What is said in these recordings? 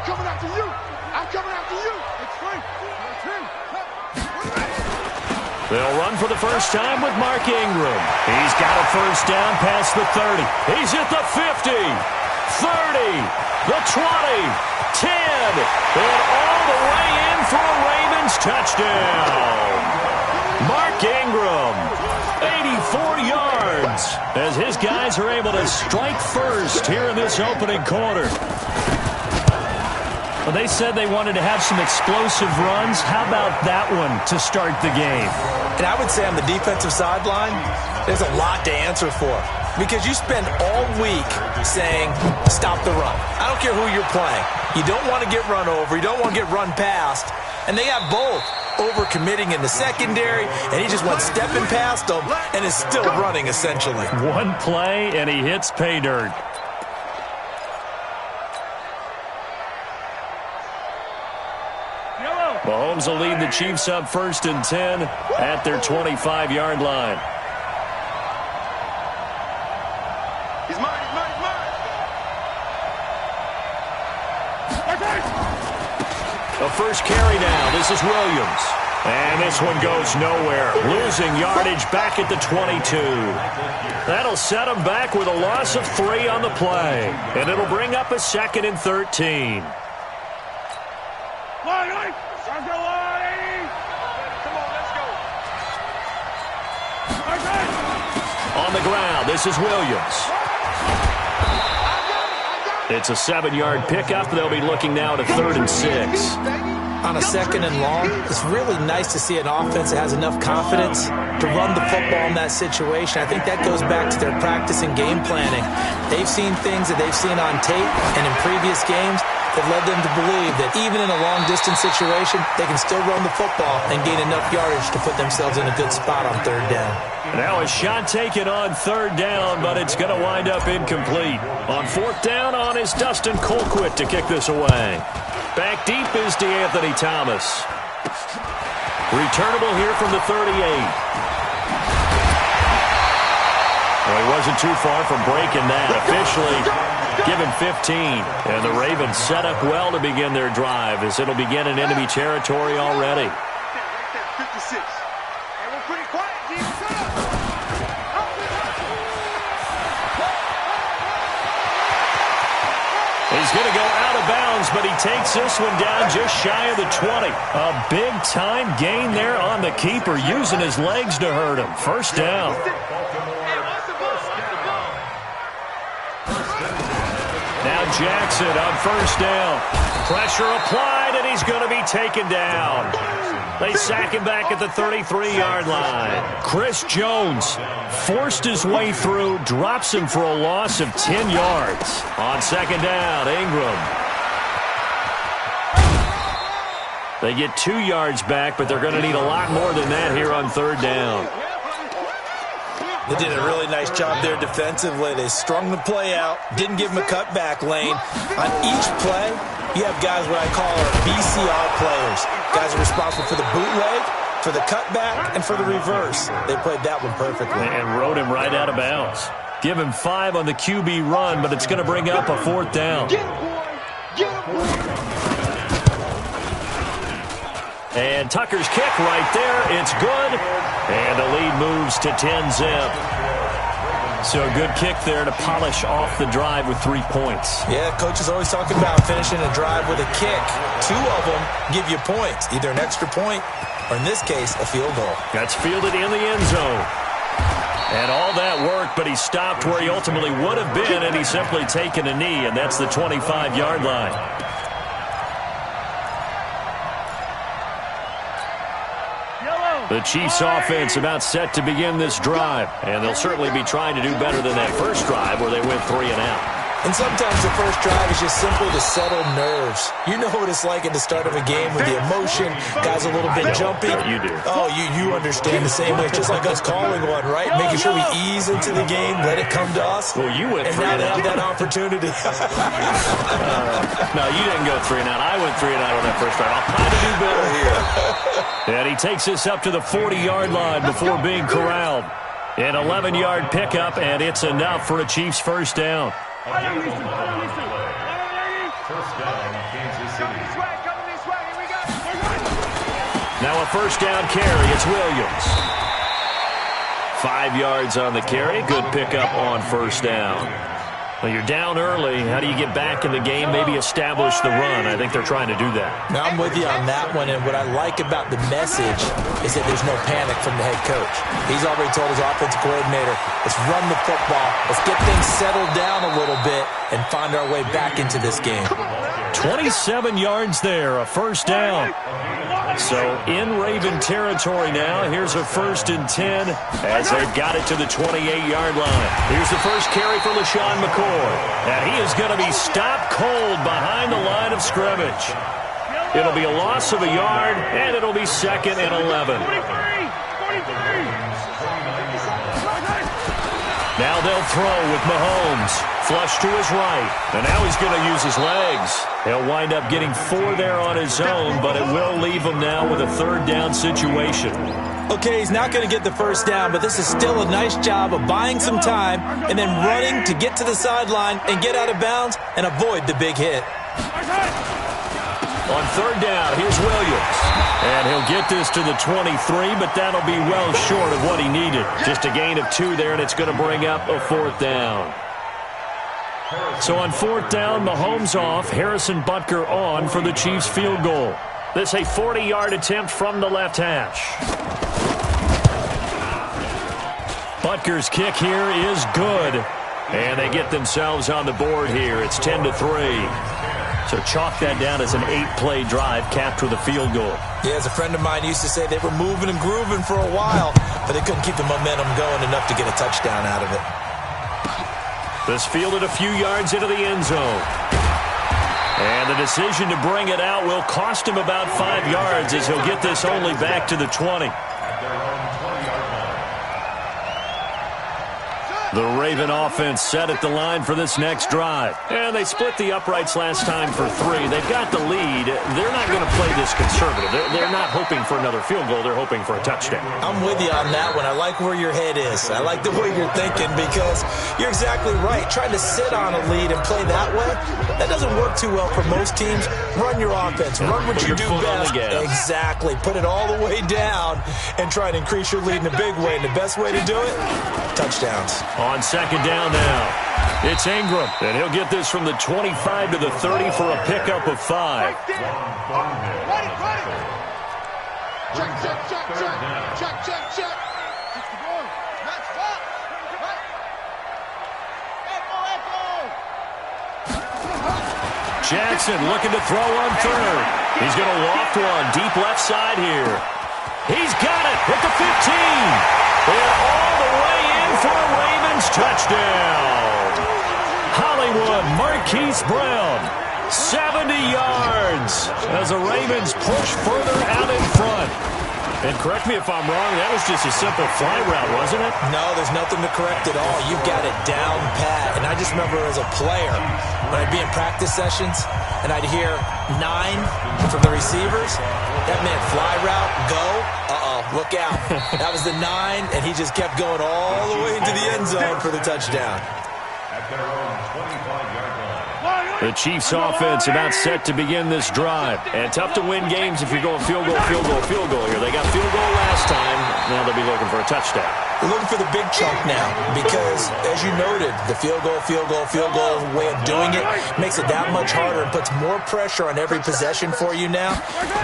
coming after you. I'm coming after you. It's free. They'll run for the first time with Mark Ingram. He's got a first down past the 30. He's at the 50, 30, the 20, 10, and all the way in for a Ravens touchdown. Mark Ingram, 84 yards, as his guys are able to strike first here in this opening quarter. Well, they said they wanted to have some explosive runs. How about that one to start the game? And I would say on the defensive sideline, there's a lot to answer for. Because you spend all week saying, stop the run. I don't care who you're playing. You don't want to get run over. You don't want to get run past. And they have both. Over-committing in the secondary, and he just went stepping past them and is still running, essentially. One play, and he hits pay dirt. Mahomes will lead the Chiefs up 1st and 10 at their 25-yard line. He's mine, he's mine, he's mine. The first carry now. This is Williams. And this one goes nowhere. Losing yardage back at the 22. That'll set him back with a loss of 3 on the play. And it'll bring up a 2nd and 13. On the ground, this is Williams. It's a 7-yard pickup. They'll be looking now at a 3rd and 6. On a 2nd and long, it's really nice to see an offense that has enough confidence to run the football in that situation. I think that goes back to their practice and game planning. They've seen things that they've seen on tape and in previous games that led them to believe that even in a long-distance situation, they can still run the football and gain enough yardage to put themselves in a good spot on 3rd down. Now a shot taken on 3rd down, but it's going to wind up incomplete. On 4th down is Dustin Colquitt to kick this away. Back deep is DeAnthony Thomas. Returnable here from the 38. Well, he wasn't too far from breaking that. Officially given 15. And the Ravens set up well to begin their drive as it'll begin in enemy territory already. 56. And we're pretty quiet, team. He's going to go out of bounds, but he takes this one down just shy of the 20. A big-time gain there on the keeper, using his legs to hurt him. 1st down. Now Jackson on 1st down. Pressure applied, and he's going to be taken down. They sack him back at the 33-yard line. Chris Jones forced his way through, drops him for a loss of 10 yards. On 2nd down, Ingram. They get 2 yards back, but they're going to need a lot more than that here on 3rd down. They did a really nice job there defensively. They strung the play out, didn't give him a cutback lane. On each play, you have guys what I call our BCR players. Guys are responsible for the bootleg, for the cutback, and for the reverse. They played that one perfectly. And rode him right out of bounds. Give him 5 on the QB run, but it's going to bring up a 4th down. And Tucker's kick right there. It's good. And the lead moves to 10-zip. So a good kick there to polish off the drive with 3 points. Yeah, coach is always talking about finishing a drive with a kick. 2 of them give you points, either an extra point or, in this case, a field goal. That's fielded in the end zone. And all that worked, but he stopped where he ultimately would have been, and he's simply taken a knee, and that's the 25-yard line. The Chiefs offense about set to begin this drive, and they'll certainly be trying to do better than that first drive where they went 3 and out. And sometimes the first drive is just simply to settle nerves. You know what it's like at the start of a game with the emotion, guys a little bit jumpy. You do. Oh, you understand the same way. It's just like us calling one, right? Making sure we ease into the game, let it come to us. Well, you went 3 and and now out. they have that opportunity. No, you didn't go 3 and out. I went 3 and out on that first drive. I'll try to do better here. And he takes this up to the 40-yard line before being corralled. An 11-yard pickup, and it's enough for a Chiefs first down. Now a first down carry. It's Williams. 5 yards on the carry. Good pickup on first down. Well, you're down early. How do you get back in the game, maybe establish the run? I think they're trying to do that. Now, I'm with you on that one, and what I like about the message is that there's no panic from the head coach. He's already told his offensive coordinator, let's run the football, let's get things settled down a little bit and find our way back into this game. 27 yards there, a first down. So in Raven territory now. Here's a 1st and 10 as they've got it to the 28-yard line. Here's the first carry for LaShawn McCoy. And he is going to be stopped cold behind the line of scrimmage. It'll be a loss of a yard, and it'll be 2nd and 11. Now they'll throw with Mahomes. Flush to his right. And now he's going to use his legs. He'll wind up getting 4 there on his own, but it will leave him now with a 3rd down situation. Okay, he's not going to get the first down, but this is still a nice job of buying some time and then running to get to the sideline and get out of bounds and avoid the big hit. On 3rd down, here's Williams. And he'll get this to the 23, but that'll be well short of what he needed. Just a gain of 2 there, and it's going to bring up a 4th down. So on 4th down, Mahomes off, Harrison Butker on for the Chiefs field goal. This a 40-yard attempt from the left hash. Butker's kick here is good. And they get themselves on the board here. It's 10-3. So chalk that down as an 8-play drive capped with a field goal. Yeah, as a friend of mine used to say, they were moving and grooving for a while, but they couldn't keep the momentum going enough to get a touchdown out of it. This fielded a few yards into the end zone. And the decision to bring it out will cost him about 5 yards as he'll get this only back to the 20. The Raven offense set at the line for this next drive. And they split the uprights last time for 3. They've got the lead. They're not going to play this conservative. They're not hoping for another field goal. They're hoping for a touchdown. I'm with you on that one. I like where your head is. I like the way you're thinking because you're exactly right. Trying to sit on a lead and play that way, that doesn't work too well for most teams. Run your offense. Run what you do best. Exactly. Put it all the way down and try to increase your lead in a big way. And the best way to do it, touchdowns. On 2nd down now, it's Ingram, and he'll get this from the 25 to the 30 for a pickup of 5. Check, check, check, check, check, check, check. Jackson looking to throw on 3rd. He's going to loft one deep left side here. He's got it at the 15. And all the way in for a Ravens touchdown. Hollywood Marquise Brown, 70 yards as the Ravens push further out in front. And correct me if I'm wrong, that was just a simple fly route, wasn't it? No, there's nothing to correct at all. You've got it down pat. And I just remember as a player, when I'd be in practice sessions and I'd hear 9 from the receivers, that meant fly route, go, look out. That was the 9, and he just kept going all the way into the end zone for the touchdown. The Chiefs offense about set to begin this drive. And tough to win games if you're going field goal, field goal, field goal here. They got field goal last time. Now they'll be looking for a touchdown. We're looking for the big chunk now because, as you noted, the field goal way of doing it makes it that much harder and puts more pressure on every possession for you now.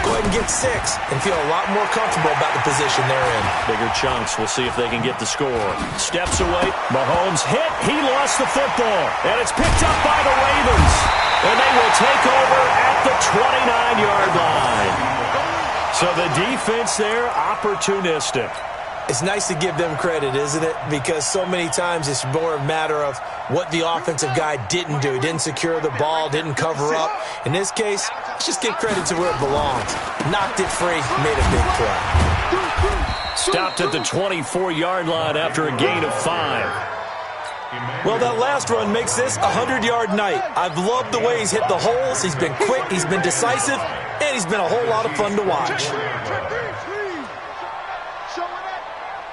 Go ahead and get 6 and feel a lot more comfortable about the position they're in. Bigger chunks. We'll see if they can get the score. Steps away. Mahomes hit. He lost the football. And it's picked up by the Ravens. And they will take over at the 29-yard line. So the defense there, opportunistic. It's nice to give them credit, isn't it? Because so many times it's more a matter of what the offensive guy didn't do. He didn't secure the ball, didn't cover up. In this case, let's just give credit to where it belongs. Knocked it free, made a big play. Stopped at the 24-yard line after a gain of 5. Well, that last run makes this a 100-yard night. I've loved the way he's hit the holes. He's been quick, he's been decisive, and he's been a whole lot of fun to watch.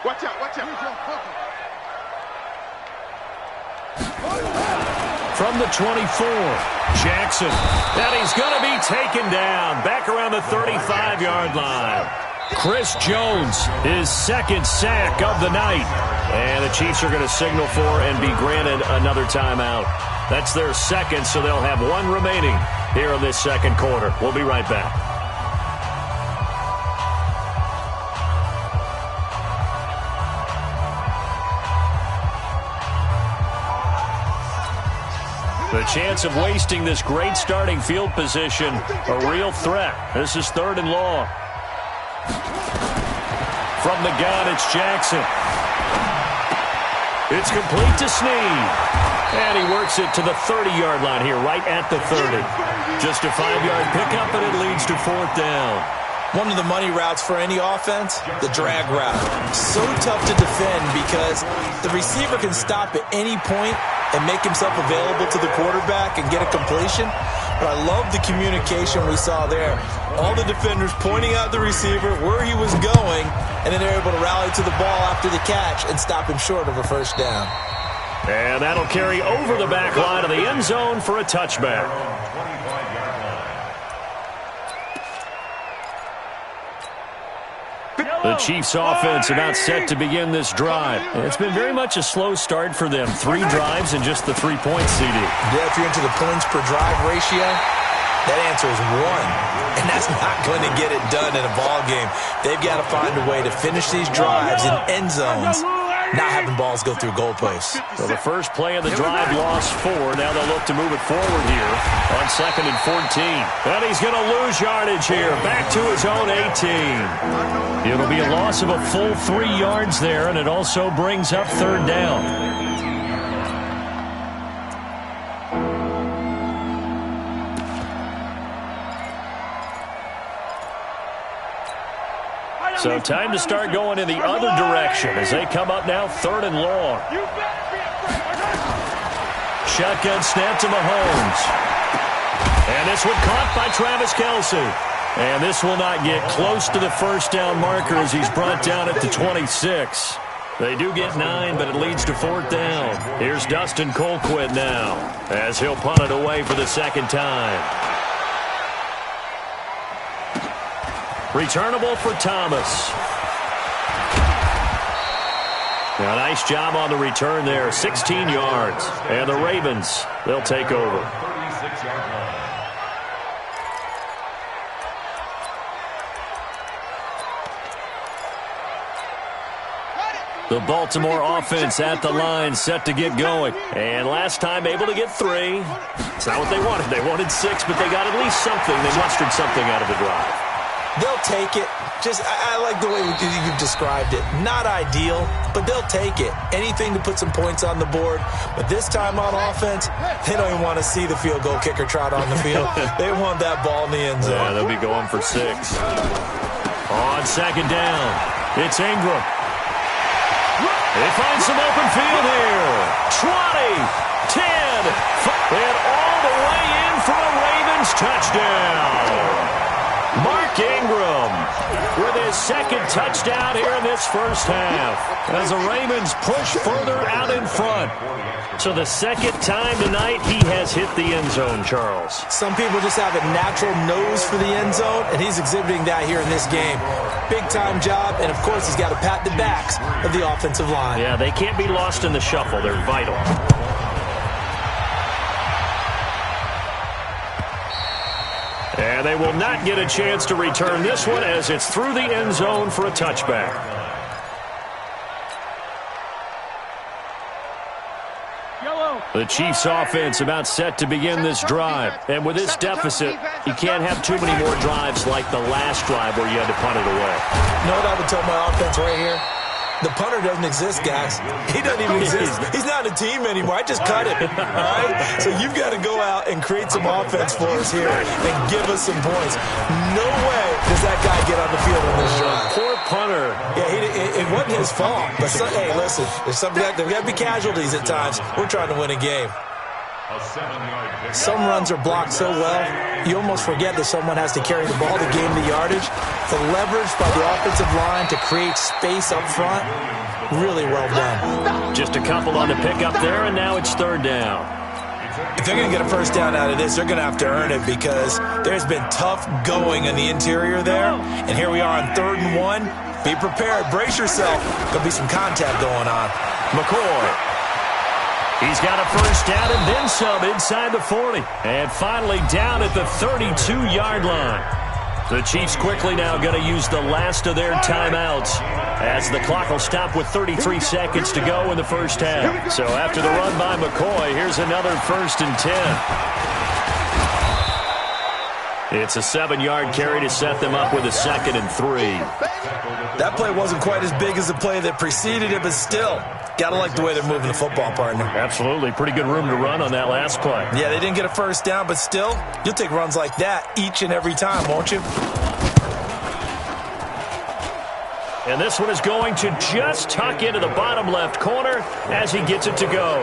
Watch out, watch out. from the 24. Jackson, and he's going to be taken down back around the 35-yard line. Chris Jones, his second sack of the night. And the Chiefs are going to signal for and be granted another timeout. That's their second, so they'll have one remaining here in this second quarter. We'll be right back. The chance of wasting this great starting field position, a real threat. This is 3rd and long. From the gun, it's Jackson. It's complete to Snead. And he works it to the 30-yard line here, right at the 30. Just a 5-yard pickup, and it leads to 4th down. One of the money routes for any offense, the drag route. So tough to defend because the receiver can stop at any point and make himself available to the quarterback and get a completion. But I love the communication we saw there. All the defenders pointing out the receiver, where he was going, and then they're able to rally to the ball after the catch and stop him short of a 1st down. And that'll carry over the back line of the end zone for a touchback. The Chiefs offense about set to begin this drive. It's been very much a slow start for them. 3 drives and just the 3 points, CD. Yeah, if you're into the points per drive ratio, that answer is 1. And that's not going to get it done in a ball game. They've got to find a way to finish these drives in end zones, not having balls go through goalposts. So the first play of the drive lost 4. Now they'll look to move it forward here on 2nd and 14. And he's going to lose yardage here, back to his own 18. It'll be a loss of a full 3 yards there, and it also brings up 3rd down. So time to start going in the other direction as they come up now 3rd and long. Shotgun snap to Mahomes. And this one caught by Travis Kelce. And this will not get close to the 1st down marker as he's brought down at the 26. They do get 9, but it leads to 4th down. Here's Dustin Colquitt now as he'll punt it away for the 2nd time. Returnable for Thomas. Now, nice job on the return there. 16 yards. And the Ravens, they'll take over. The Baltimore offense at the line, set to get going. And last time able to get 3. It's not what they wanted. They wanted 6, but they got at least something. They mustered something out of the drive. They'll take it. I like the way you've described it. Not ideal, but they'll take it. Anything to put some points on the board. But this time on offense, they don't even want to see the field goal kicker trot on the field. They want that ball in the end zone. Yeah, they'll be going for 6. On 2nd down, it's Ingram. They find some open field here. 20, 10, and all the way in for a Ravens touchdown. Mark Ingram with his 2nd touchdown here in this first half as the Ravens push further out in front. So the 2nd time tonight he has hit the end zone, Charles. Some people just have a natural nose for the end zone, and he's exhibiting that here in this game. Big-time job, and of course he's got to pat the backs of the offensive line. Yeah, they can't be lost in the shuffle. They're vital. And they will not get a chance to return this one as it's through the end zone for a touchback. The Chiefs offense about set to begin this drive. And with this deficit, you can't have too many more drives like the last drive where you had to punt it away. You know what I would tell my offense right here? The punter doesn't exist, guys. He doesn't even exist. He's not a team anymore. I just cut him, all right? So you've got to go out and create some offense for us here and give us some points. No way does that guy get on the field in this drive. Poor punter. Yeah, it wasn't his fault. But, hey, listen, there's got to be casualties at times. We're trying to win a game. Some runs are blocked so well, you almost forget that someone has to carry the ball to gain the yardage. The leverage by the offensive line to create space up front, really well done. Just a couple on the pickup there, and now it's 3rd down. If they're going to get a first down out of this, they're going to have to earn it because there's been tough going in the interior there. And here we are on 3rd and 1. Be prepared. Brace yourself. There'll be some contact going on. McCoy. He's got a first down and then some inside the 40. And finally down at the 32-yard line. The Chiefs quickly now going to use the last of their timeouts as the clock will stop with 33 seconds to go in the first half. So after the run by McCoy, here's another 1st and 10. It's a 7-yard carry to set them up with a 2nd and 3. That play wasn't quite as big as the play that preceded it, but still, got to like the way they're moving the football, partner. Absolutely. Pretty good room to run on that last play. Yeah, they didn't get a first down, but still, you'll take runs like that each and every time, won't you? And this one is going to just tuck into the bottom left corner as he gets it to go.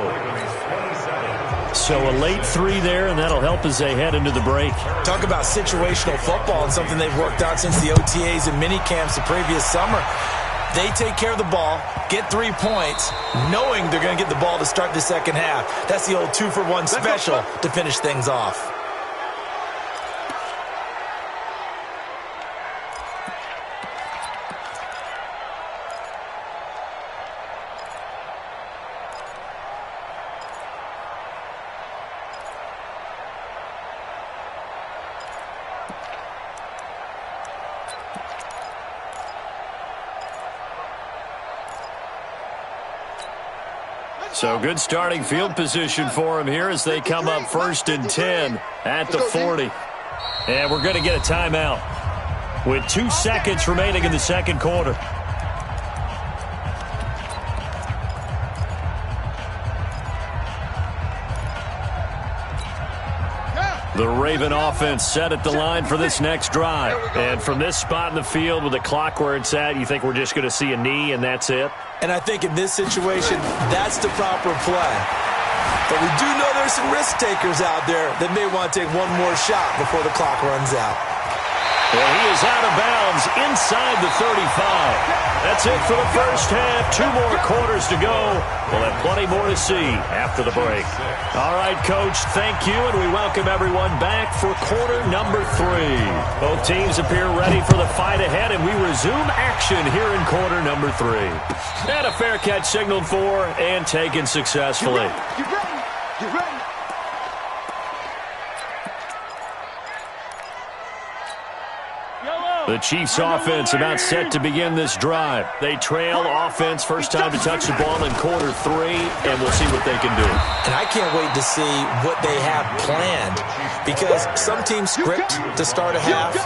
So a late 3 there, and that'll help as they head into the break. Talk about situational football and something they've worked out since the OTAs and mini camps the previous summer. They take care of the ball, get 3 points, knowing they're going to get the ball to start the second half. That's the old 2-for-1 special to finish things off. So good starting field position for him here as they come up 1st and 10 at the 40. And we're going to get a timeout with 2 seconds remaining in the second quarter. The Raven offense set at the line for this next drive. And from this spot in the field with the clock where it's at, you think we're just going to see a knee and that's it? And I think in this situation, that's the proper play. But we do know there's some risk takers out there that may want to take one more shot before the clock runs out. Well, he is out of bounds inside the 35. That's it for the first half. 2 more quarters to go. We'll have plenty more to see after the break. All right, Coach, thank you, and we welcome everyone back for quarter number 3. Both teams appear ready for the fight ahead, and we resume action here in quarter number 3. And a fair catch signaled for and taken successfully. You ready? You ready? The Chiefs offense about set to begin this drive. They trail offense, first time to touch the ball in quarter 3, and we'll see what they can do. And I can't wait to see what they have planned, because some teams script to start a half.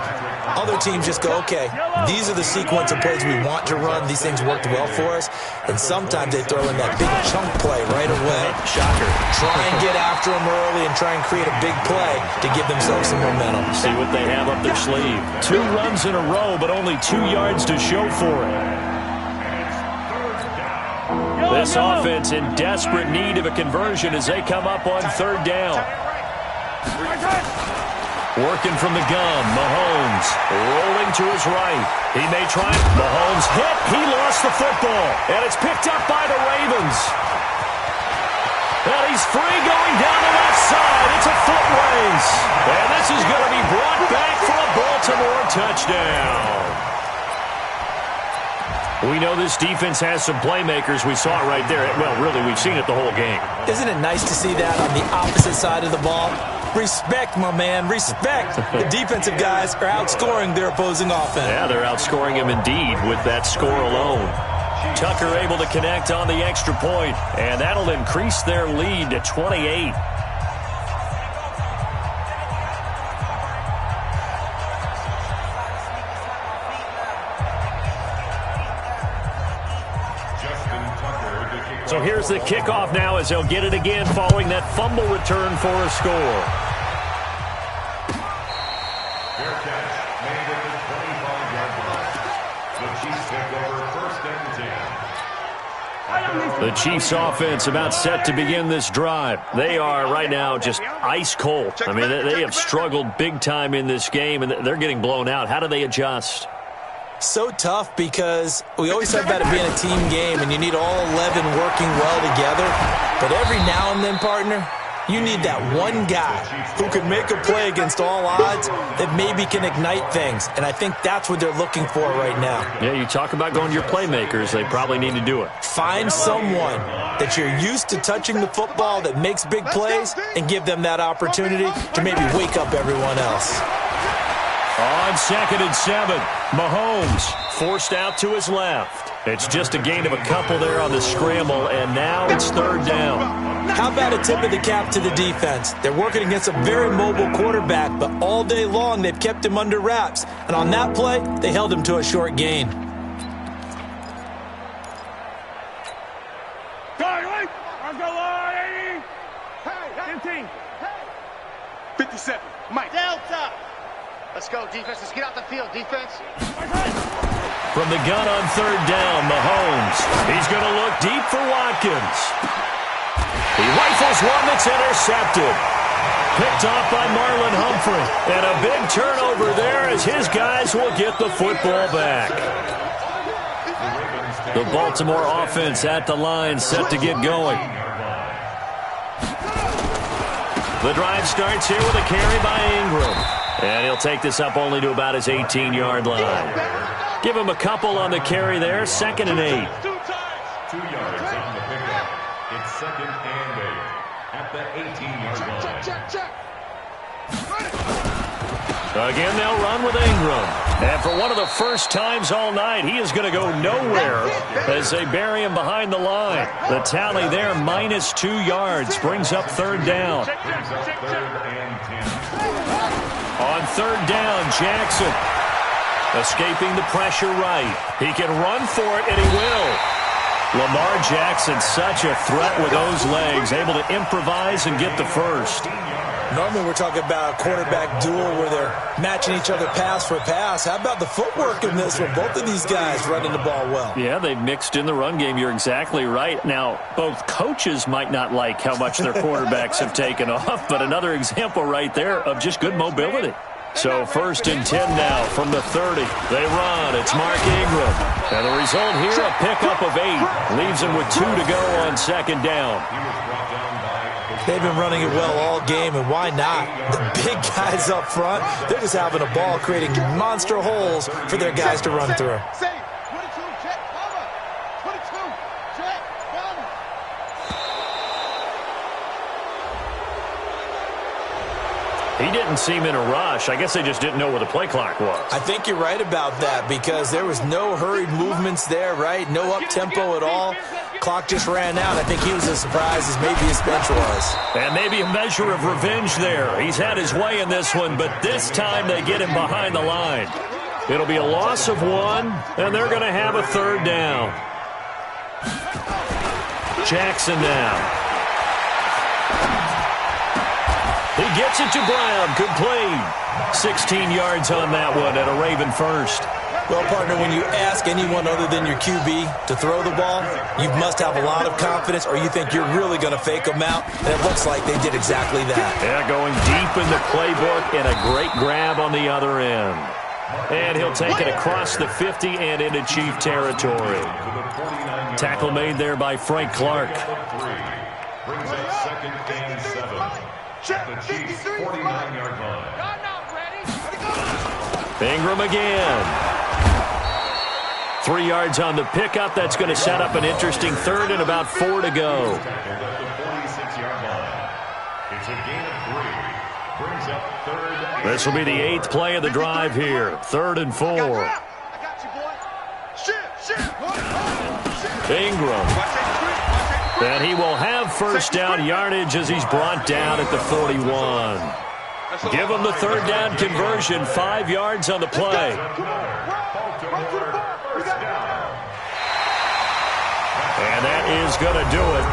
Other teams just go, okay, these are the sequence of plays we want to run. These things worked well for us. And sometimes they throw in that big chunk play right away. Shocker. Try and get after them early and try and create a big play to give themselves some momentum. See what they have up their sleeve. 2 runs in a row, but only 2 yards to show for it. This offense in desperate need of a conversion as they come up on 3rd down. Working from the gun, Mahomes rolling to his right. He may try. Mahomes hit. He lost the football. And it's picked up by the Ravens. And he's free going down the left side. It's a foot race. And this is going to be brought back for a Baltimore touchdown. We know this defense has some playmakers. We saw it right there. Well, really, we've seen it the whole game. Isn't it nice to see that on the opposite side of the ball? Respect, my man, respect. The defensive guys are outscoring their opposing offense. Yeah, they're outscoring him indeed with that score alone. Tucker able to connect on the extra point, and that'll increase their lead to 28. So here's the kickoff now as they'll get it again following that fumble return for a score. Fair catch made at the 25-yard line. The Chiefs take over 1st and 10. The Chiefs offense about set to begin this drive. They are right now just ice cold. I mean, they have struggled big time in this game, and they're getting blown out. How do they adjust? So tough because we always talk about it being a team game and you need all 11 working well together. But every now and then, partner, You need that one guy who can make a play against all odds that maybe can ignite things, and I think that's what they're looking for right now. Yeah, you talk about going to your playmakers. They probably need to do it. Find someone that you're used to touching the football that makes big plays and give them that opportunity to maybe wake up everyone else. On 2nd and 7, Mahomes forced out to his left. It's just a gain of a couple there on the scramble, and now it's 3rd down. How about a tip of the cap to the defense? They're working against a very mobile quarterback, but all day long they've kept him under wraps. And on that play, they held him to a short gain. Let's go, 15. 57. Mike. Delta. Let's go, defense. Let's get out the field, defense. From the gun on 3rd down, Mahomes. He's going to look deep for Watkins. He rifles one that's intercepted. Picked off by Marlon Humphrey. And a big turnover there as his guys will get the football back. The Baltimore offense at the line, set to get going. The drive starts here with a carry by Ingram. And he'll take this up only to about his 18-yard line. Give him a couple on the carry there, 2nd and 8. 2 yards on the pickup. It's 2nd and 8 at the 18-yard line. Again, they'll run with Ingram. And for one of the first times all night, he is going to go nowhere as they bury him behind the line. The tally there, -2 yards, brings up 3rd down. Brings up 3rd and 10. On 3rd down, Jackson escaping the pressure right. He can run for it, and he will. Lamar Jackson, such a threat with those legs, able to improvise and get the first. Normally we're talking about a quarterback duel where they're matching each other pass for pass. How about the footwork in this one? Both of these guys running the ball well. Yeah, they've mixed in the run game. You're exactly right. Now, both coaches might not like how much their quarterbacks have taken off, but another example right there of just good mobility. So 1st and 10 now from the 30. They run. It's Mark Ingram. And the result here, a pickup of 8. Leaves him with 2 to go on 2nd down. They've been running it well all game, and why not? The big guys up front, they're just having a ball creating monster holes for their guys to run through. He didn't seem in a rush. I guess they just didn't know where the play clock was. I think you're right about that because there was no hurried movements there, right? No up-tempo at all. Clock just ran out. I think he was as surprised as maybe his bench was. And maybe a measure of revenge there. He's had his way in this one, but this time they get him behind the line. It'll be a loss of 1, and they're going to have a 3rd down. Jackson now. He gets it to Brown, complete. 16 yards on that one and a Raven first. Well, partner, when you ask anyone other than your QB to throw the ball, you must have a lot of confidence or you think you're really going to fake them out, and it looks like they did exactly that. Yeah, going deep in the playbook and a great grab on the other end. And he'll take it across the 50 and into Chief territory. Tackle made there by Frank Clark. Brings up 2nd and 7 at the Chiefs' 49-yard line. Ingram again. 3 yards on the pickup. That's going to set up an interesting 3rd and about 4 to go. At the 46-yard line. It's a gain of 3. Brings up 3rd. This will be the 8th play of the drive here. 3rd and 4. Ingram. And he will have first down yardage as he's brought down at the 41. Give him the 3rd down conversion, 5 yards on the play. And that is going to do it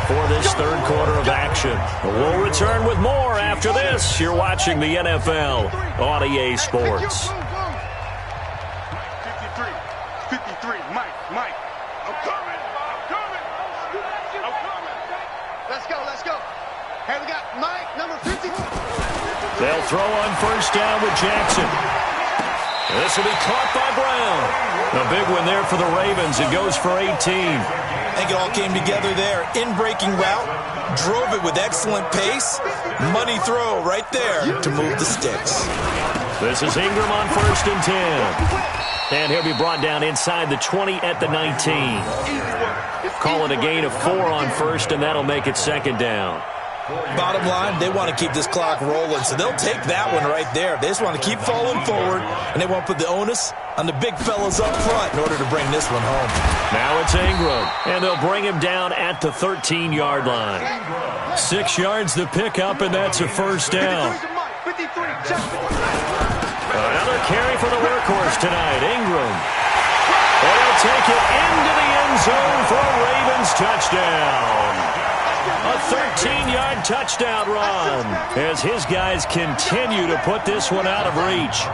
for this 3rd quarter of action. We'll return with more after this. You're watching the NFL on EA Sports. 53, Mike. I'm coming. Let's go. Hey, we got Mike, number 50. They'll throw on first down with Jackson. This will be caught by Brown. A big one there for the Ravens. It goes for 18. I think it all came together there. In-breaking route, drove it with excellent pace. Money throw right there to move the sticks. This is Ingram on 1st and 10. And he'll be brought down inside the 20 at the 19. Call it a gain of 4 on 1st, and that'll make it 2nd down. Bottom line, they want to keep this clock rolling, so they'll take that one right there. They just want to keep falling forward, and they want to put the onus on the big fellas up front in order to bring this one home. Now it's Ingram, and they'll bring him down at the 13-yard line. 6 yards to pick up, and that's a 1st down. Another carry for the workhorse tonight, Ingram. And he'll take it into the end zone for a Ravens touchdown. A 13-yard touchdown run as his guys continue to put this one out of reach.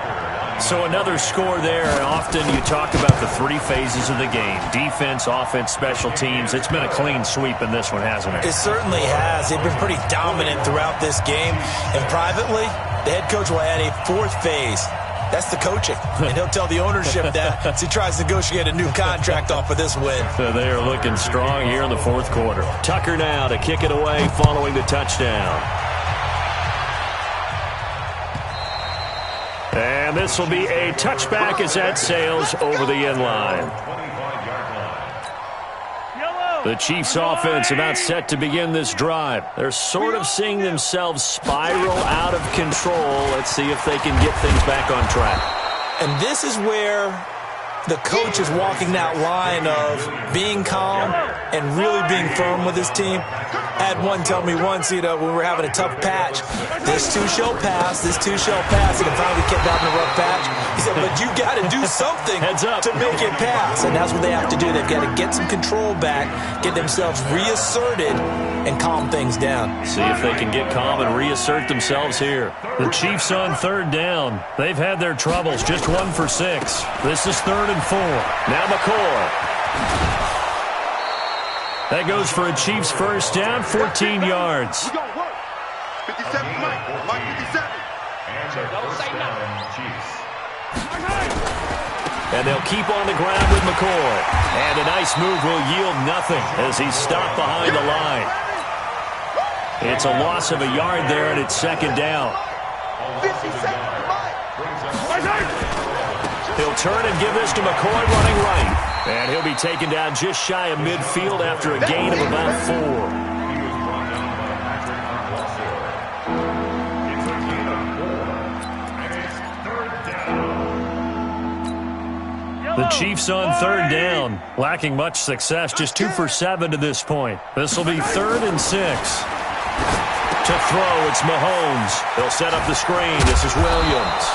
So another score there. Often you talk about the 3 phases of the game: defense, offense, special teams. It's been a clean sweep in this one, hasn't it? It certainly has. They've been pretty dominant throughout this game. And privately, the head coach will add a 4th phase. That's the coaching. And he'll tell the ownership that as he tries to negotiate a new contract off of this win. So they are looking strong here in the 4th quarter. Tucker now to kick it away following the touchdown. And this will be a touchback as that sails over the end line. The Chiefs offense about set to begin this drive. They're sort of seeing themselves spiral out of control. Let's see if they can get things back on track. And this is where the coach is walking that line of being calm and really being firm with his team. I had one tell me once, when we were having a tough patch, this too shall pass, this too shall pass, and finally we kept having a rough patch. He said, but you got to do something to make it pass, and that's what they have to do. They've got to get some control back, get themselves reasserted, and calm things down. See if they can get calm and reassert themselves here. The Chiefs on 3rd down. They've had their troubles, just 1 for 6. This is 3rd and 4. Now McCoy. That goes for a Chiefs 1st down, 14 yards. 57, Mike 57. Don't say nothing, Chiefs. And they'll keep on the ground with McCoy. And a nice move will yield nothing as he's stopped behind the line. It's a loss of a yard there, and it's 2nd down. 57, Mike. He'll turn and give this to McCoy running right. And he'll be taken down just shy of midfield after a gain of about 4. He was brought down by Patrick Onwuasor. It's a gain of 4, and it's 3rd down. The Chiefs on 3rd down, lacking much success, just 2 for 7 to this point. This will be 3rd and 6. To throw, it's Mahomes. He'll set up the screen. This is Williams.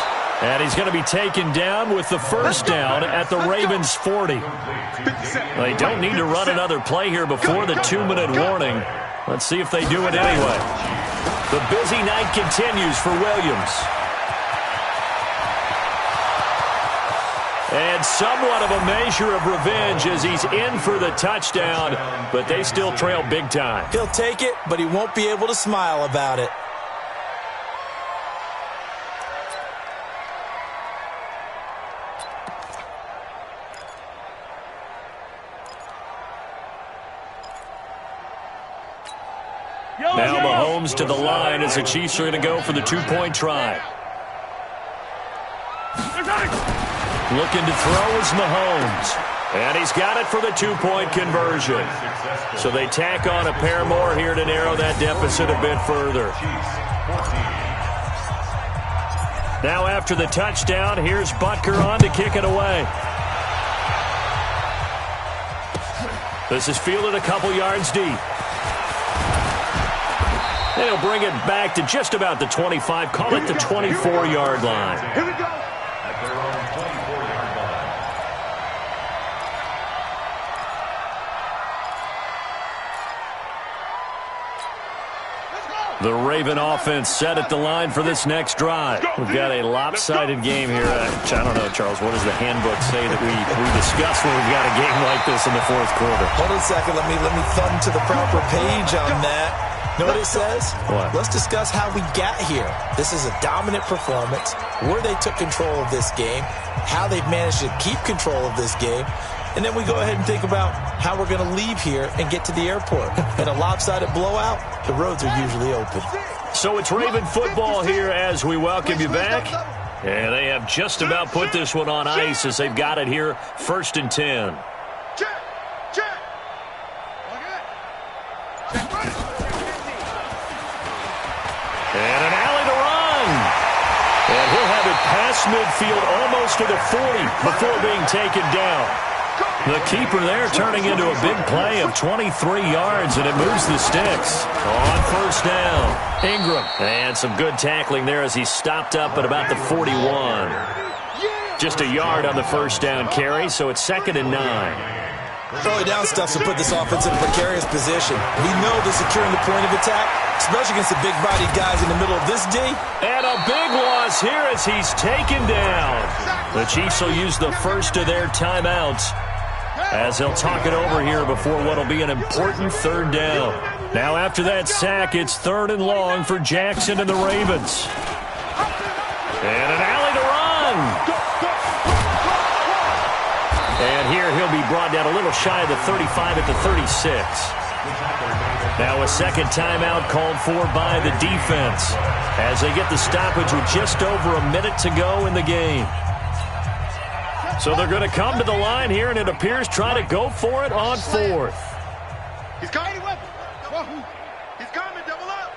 And he's going to be taken down with the 1st down at the Ravens' 40. They don't need to run another play here before the 2-minute warning. Let's see if they do it anyway. The busy night continues for Williams. And somewhat of a measure of revenge as he's in for the touchdown, but they still trail big time. He'll take it, but he won't be able to smile about it. Now Mahomes to the line as the Chiefs are going to go for the 2-point try. Looking to throw is Mahomes. And he's got it for the 2-point conversion. So they tack on a pair more here to narrow that deficit a bit further. Now after the touchdown, here's Butker on to kick it away. This is fielded a couple yards deep. And he'll bring it back to just about the 25, call it the 24-yard line. Here we go. At their own 24-yard line. The Raven offense set at the line for this next drive. We've got a lopsided game here. I don't know, Charles, what does the handbook say that we discuss when we've got a game like this in the 4th quarter? Hold on a second. Let me thumb to the proper page on that. Know what it says? What? Let's discuss how we got here. This is a dominant performance, where they took control of this game, how they've managed to keep control of this game, And then we go ahead and think about how we're going to leave here and get to the airport. In a lopsided blowout, the roads are usually open. So it's Raven football here as we welcome you back. And they have just about put this one on ice as they've got it here, 1st and 10. And an alley to run. And he'll have it past midfield almost to the 40 before being taken down. The keeper there turning into a big play of 23 yards, and it moves the sticks. On 1st down, Ingram. And some good tackling there as he stopped up at about the 41. Just a yard on the 1st down carry, so it's 2nd and 9. Early down stuff to put this offense in a precarious position. We know they're securing the point of attack, especially against the big-bodied guys in the middle of this D. And a big loss here as he's taken down. The Chiefs will use the first of their timeouts as they'll talk it over here before what will be an important 3rd down. Now after that sack, it's 3rd and long for Jackson and the Ravens. And an alley to run. And here he'll be brought down a little shy of the 35 at the 36. Now a 2nd timeout called for by the defense as they get the stoppage with just over a minute to go in the game. So they're going to come to the line here, and it appears try to go for it on 4th. He's coming. He's coming. Double up.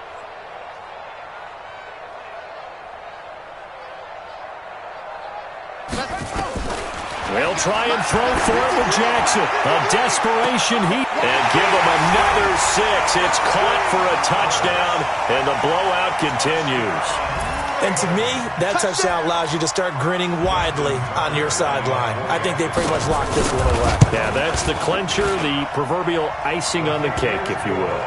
They'll try and throw for it with Jackson. A desperation heat. And give them another 6. It's caught for a touchdown, and the blowout continues. And to me, that touchdown allows you to start grinning widely on your sideline. I think they pretty much locked this one away. Yeah, that's the clincher, the proverbial icing on the cake, if you will.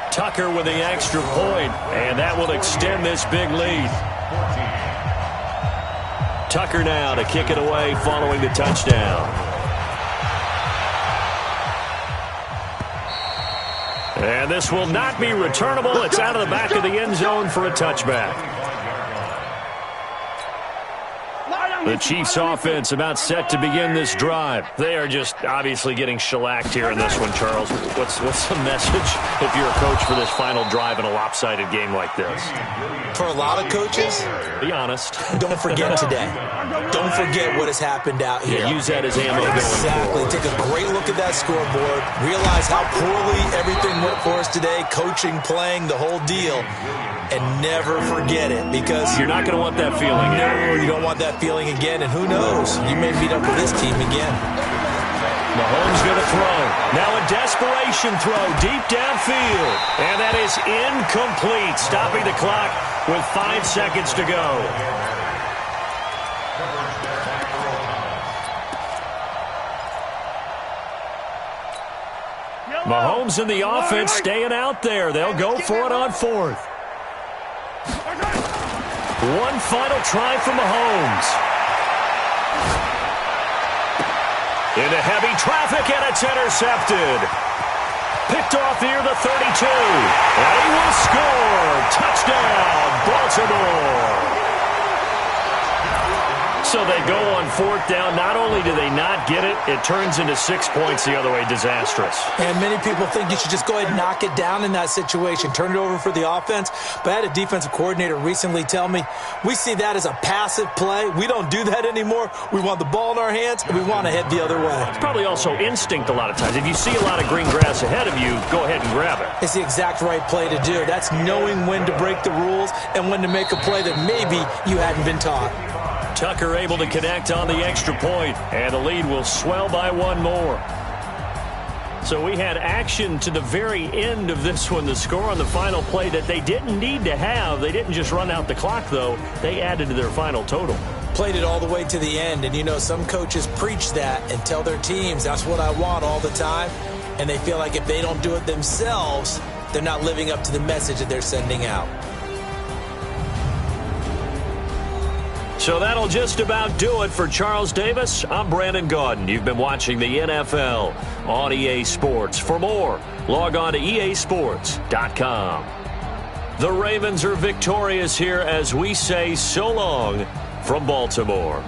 Tucker with the extra point, and that will extend this big lead. Tucker now to kick it away following the touchdown. And this will not be returnable. It's out of the back of the end zone for a touchback. The Chiefs offense about set to begin this drive. They are just obviously getting shellacked here in this one, Charles. What's the message if you're a coach for this final drive in a lopsided game like this? For a lot of coaches, be honest. Don't forget today. Don't forget what has happened out here. Yeah, use that as ammo going Exactly. forward. Take a great look at that scoreboard. Realize how poorly everything went for us today. Coaching, playing, the whole deal. And never forget it, because you're not going to want that feeling. No, you don't want that feeling again. And who knows? You may meet up with this team again. Mahomes going to throw. Now a desperation throw deep downfield. And that is incomplete. Stopping the clock with 5 seconds to go. Mahomes and the offense staying out there. They'll go for it on 4th. One final try from Mahomes. Into heavy traffic, and it's intercepted. Picked off near the 32. And he will score. Touchdown, Baltimore. So they go on 4th down. Not only do they not get it, it turns into 6 points the other way. Disastrous. And many people think you should just go ahead and knock it down in that situation. Turn it over for the offense. But I had a defensive coordinator recently tell me, we see that as a passive play. We don't do that anymore. We want the ball in our hands, and we want to head the other way. It's probably also instinct a lot of times. If you see a lot of green grass ahead of you, go ahead and grab it. It's the exact right play to do. That's knowing when to break the rules and when to make a play that maybe you hadn't been taught. Tucker able to connect on the extra point, and the lead will swell by 1 more. So we had action to the very end of this one. The score on the final play that they didn't need to have. They didn't just run out the clock, though. They added to their final total. Played it all the way to the end, and you know some coaches preach that and tell their teams, that's what I want all the time, and they feel like if they don't do it themselves, they're not living up to the message that they're sending out. So that'll just about do it for Charles Davis. I'm Brandon Gaudin. You've been watching the NFL on EA Sports. For more, log on to easports.com. The Ravens are victorious here as we say so long from Baltimore.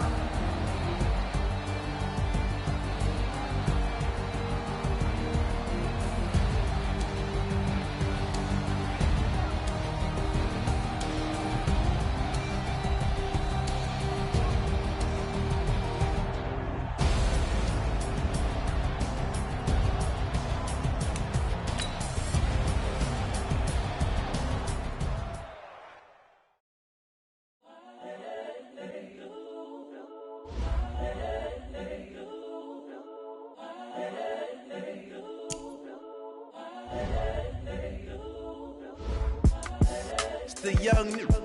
just a young